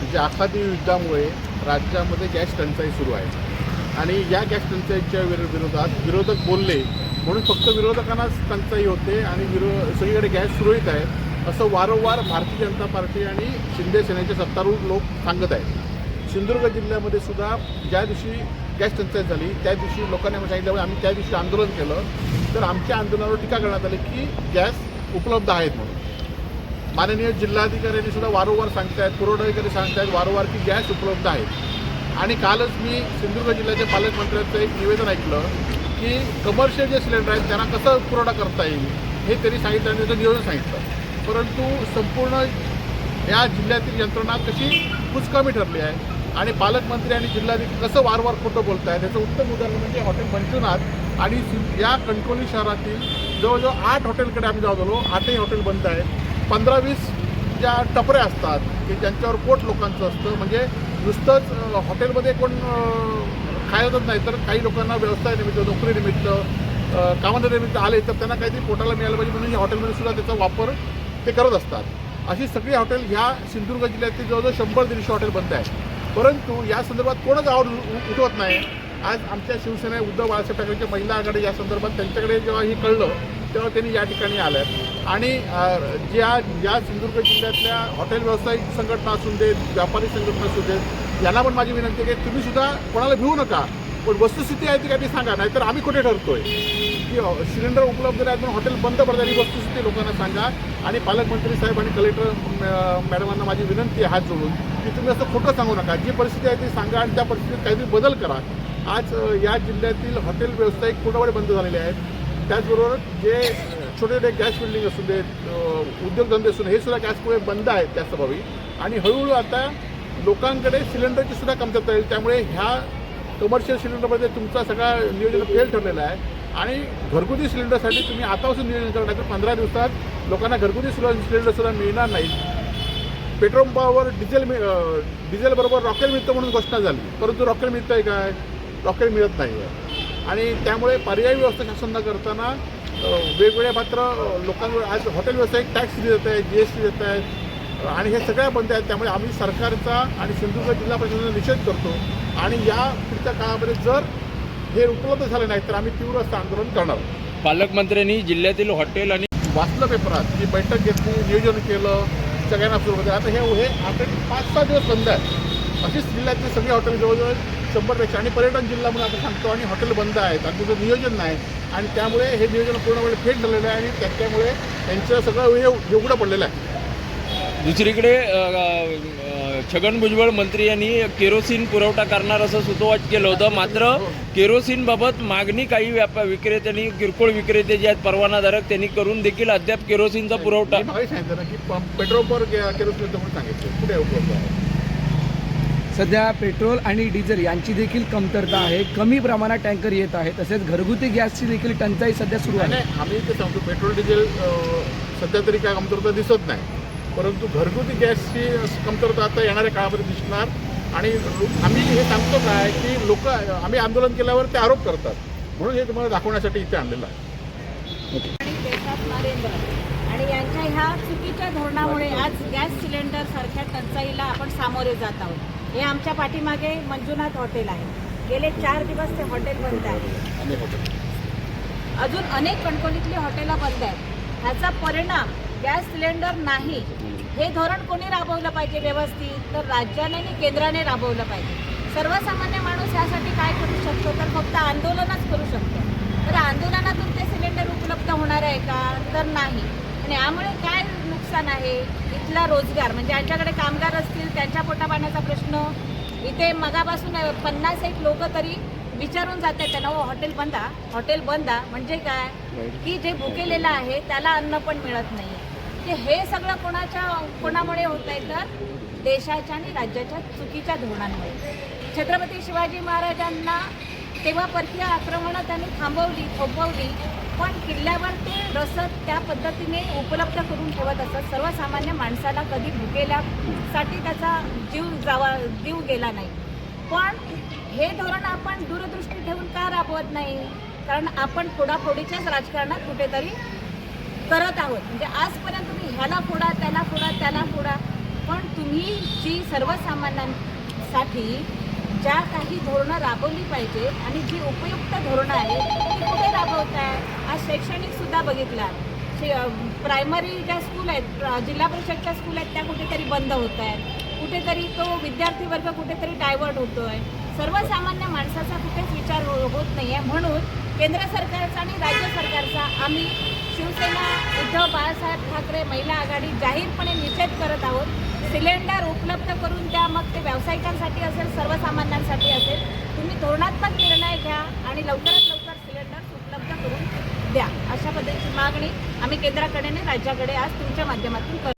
म्हणजे आखाती युद्धामुळे राज्यामध्ये गॅस टंचाई सुरू आहे आणि या गॅस टंचाईच्या विरोधात विरोधक बोलले म्हणून फक्त विरोधकांनाच टंचाई होते आणि सगळीकडे गॅस सुरळीत आहे असं वारंवार भारतीय जनता पार्टी आणि शिंदे सेनेचे सत्तारूढ लोक सांगत आहेत। सिंधुदुर्ग जिल्ह्यामध्ये सुद्धा ज्या दिवशी गॅस टंचाई झाली त्या दिवशी लोकांनी सांगितल्यामुळे आम्ही त्या दिवशी आंदोलन केलं, तर आमच्या आंदोलनावर टीका करण्यात आली की गॅस उपलब्ध आहेत म्हणून। माननीय जिल्हाधिकाऱ्यांनी सुद्धा वारंवार सांगतायत, पुरवठाधिकारी सांगतायत वारंवार की गॅस उपलब्ध आहेत। आणि कालच मी सिंधुदुर्ग जिल्ह्याच्या पालकमंत्र्यांचं एक निवेदन ऐकलं की कमर्शियल जे सिलेंडर आहेत त्यांना कसं पुरवठा करता येईल हे त्यांनी सांगितलं आणि त्याचं नियोजन सांगितलं, परंतु संपूर्ण या जिल्ह्यातील यंत्रणा कशी कुचकामी ठरली आहे आणि पालकमंत्री आणि जिल्हाधिकारी कसं वारंवार खोटं बोलत आहेत त्याचं उत्तम उदाहरण म्हणजे हॉटेल मंजुनाथ आणि या कणकवली शहरातील जवळजवळ 8 हॉटेलकडे आम्ही जाऊन आलो, 8ही हॉटेल बंद आहेत। 15-20 ज्या टपऱ्या असतात की ज्यांच्यावर पोट लोकांचं असतं, म्हणजे नुसतंच हॉटेलमध्ये कोण खायचंच नाही तर काही लोकांना व्यवसायानिमित्त नोकरीनिमित्त कामानिमित्त आले तर त्यांना काहीतरी पोटाला मिळालं पाहिजे म्हणून या हॉटेलमध्ये सुद्धा त्याचा वापर ते करत असतात। अशी सगळी हॉटेल ह्या सिंधुदुर्ग जिल्ह्यातील जवळजवळ 100-150 हॉटेल बंद आहेत, परंतु या संदर्भात कोणच आवाज उठवत नाही। आज आमच्या शिवसेना उद्धव बाळासाहेब ठाकरेंच्या महिला आघाडी या संदर्भात त्यांच्याकडे जेव्हा हे कळलं तेव्हा त्यांनी या ठिकाणी आल्यात आणि ज्या सिंधुदुर्ग जिल्ह्यातल्या हॉटेल व्यावसायिक संघटना असू देत, व्यापारी संघटना असू देत, यांना पण माझी विनंती आहे की तुम्ही सुद्धा कोणाला भिवू नका, पण वस्तुस्थिती आहे ती काही सांगा, नाहीतर आम्ही कुठे ठरतोय की सिलेंडर उपलब्ध नाही म्हणून हॉटेल बंद पडतात ही वस्तुस्थिती लोकांना सांगा। आणि पालकमंत्री साहेब आणि कलेक्टर मॅडमांना माझी विनंती आहे हात जोडून की तुम्ही असं खोटं सांगू नका, जी परिस्थिती आहे ती सांगा आणि त्या परिस्थितीत काहीतरी बदल करा। आज या जिल्ह्यातील हॉटेल व्यावसायिक पूर्णपणे बंद झालेले आहेत, त्याचबरोबर जे छोटे छोटे गॅस बिल्डिंग असू देत, उद्योगधंदे असू हे सुद्धा गॅसमुळे बंद आहेत त्या स्वभावी आणि हळूहळू आता लोकांकडे सिलेंडरची सुद्धा कमतरता येईल। त्यामुळे ह्या कमर्शियल सिलेंडरमध्ये तुमचा सगळा नियोजन फेल ठरलेला आहे आणि घरगुती सिलेंडरसाठी तुम्ही आतापासून नियोजन करा, नाही तर 15 दिवसात लोकांना घरगुती सिलेंडरसुद्धा मिळणार नाहीत। पेट्रोल पंपावर डिझेलबरोबर रॉकेल मिळतं म्हणून घोषणा झाली, परंतु रॉकेल मिळतं आहे काय? रॉकेल मिळत नाही आहे आणि त्यामुळे पर्यायी व्यवस्था शासन न करताना वेगवेगळ्या मात्र लोकांवर आज हॉटेल व्यावसायिक टॅक्स दिले जात आहे, GST देत आहेत आणि हे सगळ्या बंद आहेत। त्यामुळे आम्ही सरकारचा आणि सिंधुदुर्ग जिल्हा प्रशासनाचा निषेध करतो आणि या पुढच्या काळामध्ये जर हे उपलब्ध झालं नाही तर आम्ही तीव्र असं आंदोलन करणार। पालकमंत्र्यांनी जिल्ह्यातील हॉटेल आणि वाचलं पेपरात की बैठक घेतली, नियोजन केलं, सगळ्यांना सुरू होते। आता हे हॉटेल 5-6 दिवस बंद आहे, अशीच जिल्ह्यातली सगळी हॉटेल जवळजवळ 100पेक्षा आणि पर्यटन जिल्हा म्हणून आता सांगतो आणि हॉटेल बंद आहेत आणि त्याचं नियोजन नाही आणि त्यामुळे हे नियोजन पूर्णपणे फेल झालेलं आहे आणि त्याच्यामुळे त्यांचं सगळं उघडं पडलेलं आहे। दुसरीकडे छगन भुजबळ मंत्री यांनी केरोसिन पुरवठा करणार असं सुतोवाच केलं होतं, मात्र केरोसिनबाबत मागणी काही विक्रेत्यांनी, किरकोळ विक्रेते जे आहेत परवानाधारक, त्यांनी करून देखील अद्याप केरोसिनचा पुरवठा सांगितलं ना की पेट्रोलवर केरोसिन म्हणून सांगितलं कुठे उपलब्ध आहे। सध्या पेट्रोल आणि डिझेल यांची देखील कमतरता आहे, कमी प्रमाणात टँकर येत आहे, तसेच घरगुती गॅसची देखील टंचाई सध्या सुरू आहे। आम्ही ते सांगतो पेट्रोल डिझेल सध्या तरी काय कमतरता दिसत नाही, परंतु घरगुती गॅसची कमतरता आता येणाऱ्या काळामध्ये दिसणार आणि आम्ही हे सांगतो काय की आम्ही आंदोलन केल्यावर ते आरोप करतात, म्हणून हे तुम्हाला दाखवण्यासाठी इथे आणलेलं आहे। देशात नरेंद्र आणि यांच्या ह्या चुकीच्या धोरणामुळे आज गॅस सिलेंडर सारख्या टंचाईला आपण सामोरे जात आहोत। हे आमच्या पाठीमागे मंजुनाथ हॉटेल आहे, गेले 4 दिवस ते हॉटेल बंद आहे, अजून अनेक कणकवलीतली हॉटेलं बंद आहेत। ह्याचा परिणाम गॅस सिलेंडर नाही, हे धोरण कोणी राबवलं पाहिजे व्यवस्थित, तर राज्याने आणि केंद्राने राबवलं पाहिजे। सर्वसामान्य माणूस यासाठी काय करू शकतो, तर फक्त आंदोलनच करू शकतो। तर आंदोलनातून ते सिलेंडर उपलब्ध होणार आहे का, तर नाही। आणि यामुळे काय नुकसान आहे, इथला रोजगार म्हणजे ज्यांच्याकडे कामगार असतील त्यांच्या पोटापाण्याचा प्रश्न, इथे मगापासून 50-1 लोक तरी विचारून जातात त्यांना, हॉटेल बंदा म्हणजे काय की जे भुकेलेलं आहे त्याला अन्न पण मिळत नाही। की हे सगळं कोणामुळे होत आहे, तर देशाच्या आणि राज्याच्या चुकीच्या धोरणांमुळे। छत्रपती शिवाजी महाराजांना तेव्हा परकीय आक्रमणं त्यांनी थोपवली, पण किल्ल्यावर ते रसद त्या पद्धतीने उपलब्ध करून ठेवत असत। सर्वसामान्य माणसाला कधी भुकेल्यासाठी त्याचा जीव गेला नाही। पण हे धोरण आपण दूरदृष्टी ठेवून का राबवत नाही, कारण आपण फोडाफोडीच्याच राजकारणात कुठेतरी करत आहोत। म्हणजे आजपर्यंत तुम्ही ह्याला फोडा, त्याला फोडा, पण तुम्ही जी सर्वसामान्यांसाठी ज्या काही धोरणं राबवली पाहिजेत आणि जी उपयुक्त धोरणं आहेत ती कुठे राबवताय? आज शैक्षणिकसुद्धा बघितला, प्रायमरी ज्या स्कूल आहेत, जिल्हा परिषदच्या स्कूल आहेत, त्या कुठेतरी बंद होत आहेत, कुठेतरी तो विद्यार्थी वर्ग कुठेतरी डायव्हर्ट होतोय, सर्वसामान्य माणसाचा कुठेच विचार होत नाही आहे. म्हणून केंद्र सरकारचा आणि राज्य सरकारचा आम्ही शिवसेना उद्धव बाळासाहेब ठाकरे महिला आघाडी जाहीरपणे निषेध करत आहोत. सिलेंडर उपलब्ध करून द्या, मग ते व्यावसायिकांसाठी असेल, सर्वसामान्यांसाठी असेल. तुम्ही धोरणात्मक निर्णय घ्या आणि लवकरात लवकर सिलेंडर उपलब्ध करून द्या. अशा पद्धतीची मागणी आम्ही केंद्राकडे आणि राज्याकडे आज तुमच्या माध्यमातून करतो.